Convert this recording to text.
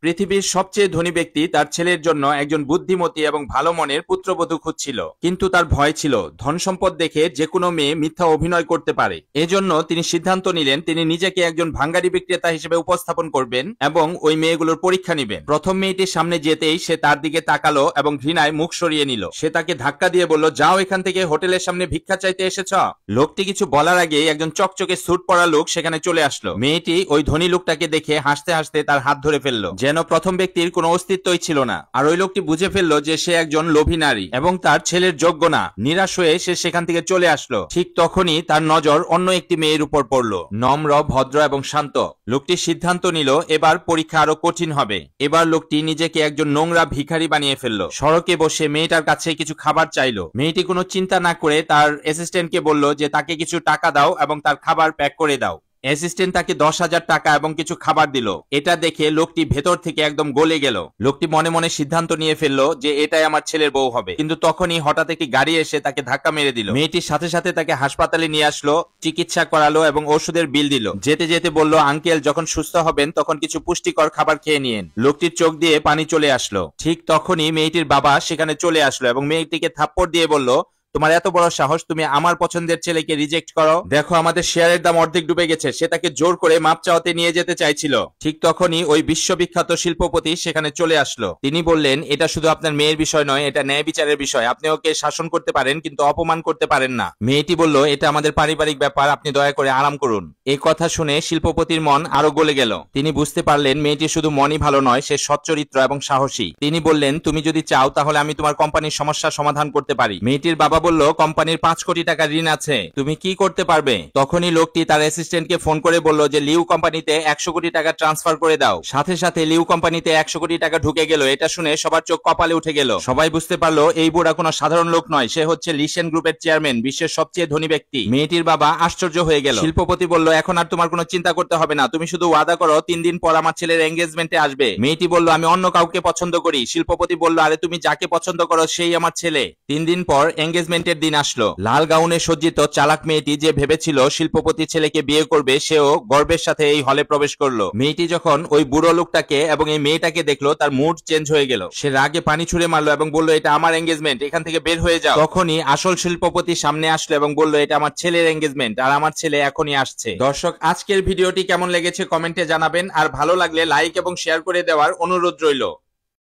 পৃথিবীর সবচেয়ে ধনী ব্যক্তি তার ছেলের জন্য একজন বুদ্ধিমতী এবং ভালো মনের পুত্রবধূ খুঁজছিল, কিন্তু তার ভয় ছিল ধন সম্পদ দেখে যে কোনো মেয়ে মিথ্যা অভিনয় করতে পারে। এজন্য তিনি সিদ্ধান্ত নিলেন তিনি নিজেকে একজন ভাঙ্গারি বিক্রেতা হিসেবে উপস্থাপন করবেন এবং ওই মেয়েগুলোর পরীক্ষা নেবেন। প্রথম মেয়েটির সামনে যেতেই সে তার দিকে তাকালো এবং ঘৃণায় মুখ সরিয়ে নিল। সে তাকে ধাক্কা দিয়ে বলল, যাও এখান থেকে, হোটেলের সামনে ভিক্ষা চাইতে এসেছ। লোকটি কিছু বলার আগেই একজন চকচকে স্যুট পরা লোক সেখানে চলে আসলো। মেয়েটি ওই ধনী লোকটাকে দেখে হাসতে হাসতে তার হাত ধরে ফেললো, যেন প্রথম ব্যক্তির কোনো অস্তিত্বই ছিল না। আর ওই লোকটি বুঝে ফেললো যে সে একজন লোভী নারী এবং তার ছেলের যোগ্য না। নিরাশ হয়ে সে সেখান থেকে চলে আসলো। ঠিক তখনই তার নজর অন্য একটি মেয়ের উপর পড়লো, নম্র, ভদ্র এবং শান্ত। লোকটি সিদ্ধান্ত নিল এবার পরীক্ষা আরো কঠিন হবে। এবার লোকটি নিজেকে একজন নোংরা ভিখারি বানিয়ে ফেললো। সড়কে বসে মেয়েটার কাছে কিছু খাবার চাইলো। মেয়েটি কোনো চিন্তা না করে তার অ্যাসিস্ট্যান্টকে বলল যে তাকে কিছু টাকা দাও এবং তার খাবার প্যাক করে দাও। অ্যাসিস্ট্যান্ট তাকে 10,000 টাকা এবং কিছু খাবার দিল। এটা দেখে লোকটি ভেতর থেকে একদম গলে গেল। লোকটি মনে মনে সিদ্ধান্ত নিয়ে ফেললো যে এটাই আমার ছেলের বউ হবে। কিন্তু তখনই হঠাৎ একটি গাড়ি এসে তাকে ধাক্কা মেরে দিল। মেয়েটির সাথে সাথে তাকে হাসপাতালে নিয়ে আসলো, চিকিৎসা করালো এবং ওষুধের বিল দিল। যেতে যেতে বলল, আঙ্কেল যখন সুস্থ হবেন তখন কিছু পুষ্টিকর খাবার খেয়ে নিয়েন। লোকটির চোখ দিয়ে পানি চলে আসলো। ঠিক তখনই মেয়েটির বাবা সেখানে চলে আসলো এবং মেয়েটিকে থাপ্পড় দিয়ে বলল, তোমার এত বড় সাহস, তুমি আমার পছন্দের ছেলেকে রিজেক্ট করো? দেখো আমাদের শেয়ারের দাম অর্ধেক ডুবে গেছে। সে তাকে জোর করে মাপ চাওয়াতে নিয়ে যেতে চাইছিল। ঠিক তখনই ওই বিশ্ববিখ্যাত শিল্পপতি সেখানে চলে আসলো। তিনি বললেন, এটা শুধু আপনার মেয়ের বিষয় নয়, এটা ন্যায় বিচারের বিষয়। আপনি ওকে শাসন করতে পারেন কিন্তু অপমান করতে পারেন না। মেয়েটি বলল, এটা আমাদের পারিবারিক ব্যাপার, আপনি দয়া করে আরাম করুন। এই কথা শুনে শিল্পপতির মন আরো গলে গেল। তিনি বুঝতে পারলেন মেয়েটি শুধু মনই ভালো নয়, সে সচ্চরিত্র এবং সাহসী। তিনি বললেন, তুমি যদি চাও তাহলে আমি তোমার কোম্পানির সমস্যা সমাধান করতে পারি। মেয়েটির বাবা বলল, কোম্পানির 5 কোটি টাকা ঋণ আছে, তুমি কি করতে পারবে? তখনই লোকটি তার অ্যাসিস্ট্যান্টকে ফোন করে বলল যে লিউ কোম্পানিতে 100 কোটি টাকা ট্রান্সফার করে দাও। সাথে সাথে লিউ কোম্পানিতে 100 কোটি টাকা ঢুকে গেল। এটা শুনে সবার চোখ কপালে উঠে গেল। সবাই বুঝতে পারলো এই বুড়া কোনো সাধারণ লোক নয়, সে হচ্ছে লিশেন গ্রুপের চেয়ারম্যান, বিশ্বের সবচেয়ে ধনী ব্যক্তি। মেয়েটির বাবা আশ্চর্য হয়ে গেল। শিল্পপতি বলল, এখন আর তোমার কোনো চিন্তা করতে হবে না, তুমি শুধু ওয়াদা করো 3 দিন পর আমার ছেলের এঙ্গেজমেন্টে আসবে। মেয়েটি বলল, আমি অন্য কাউকে পছন্দ করি। শিল্পপতি বলল, আরে তুমি যাকে পছন্দ করো সেই আমার ছেলে। 3 দিন পর এঙ্গেজমেন্টের দিন আসলো। লাল গাউনে সজ্জিত চালাক মেয়েটি যে ভেবেছিল শিল্পপতি ছেলেকে বিয়ে করবে, সেও গর্বের সাথে এই হলে প্রবেশ করলো। মেয়েটি যখন ওই বুড়ো লোকটাকে এবং এই মেয়েটাকে দেখলো, তার মুড চেঞ্জ হয়ে গেল। সে রাগে পানি ছুড়ে মারলো এবং বলল, এটা আমার এঙ্গেজমেন্ট, এখান থেকে বের হয়ে যাও। তখনই আসল শিল্পপতি সামনে আসলো এবং বলল, এটা আমার ছেলের এঙ্গেজমেন্ট আর আমার ছেলে এখনই আসছে। দর্শক, আজকের ভিডিওটি কেমন লেগেছে কমেন্টে জানাবেন, আর ভালো লাগলে লাইক এবং শেয়ার করে দেওয়ার অনুরোধ রইল।